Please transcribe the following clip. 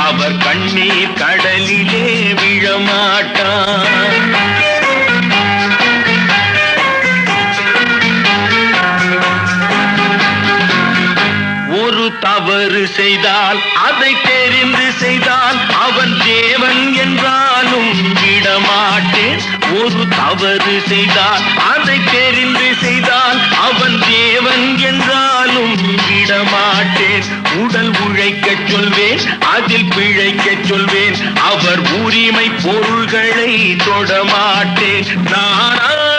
அவர் கண்ணீர் கடலிலே விழமாட்டான். ஒரு தவறு செய்தால் அதை தெரிந்து செய்தால் அவன் தேவன் என்றாலும் விடமாட்டேன். ஒரு தவறு செய்தால் அதை தெரிந்து செய்தால் அவன் தேவன் என்றாலும் விடமாட்டேன். உடல் உழைக்கச் சொல்வேன், அதில் பிழைக்கச் சொல்வேன், அவர் உரிமை பொருள்களை தொடமாட்டேன். நான்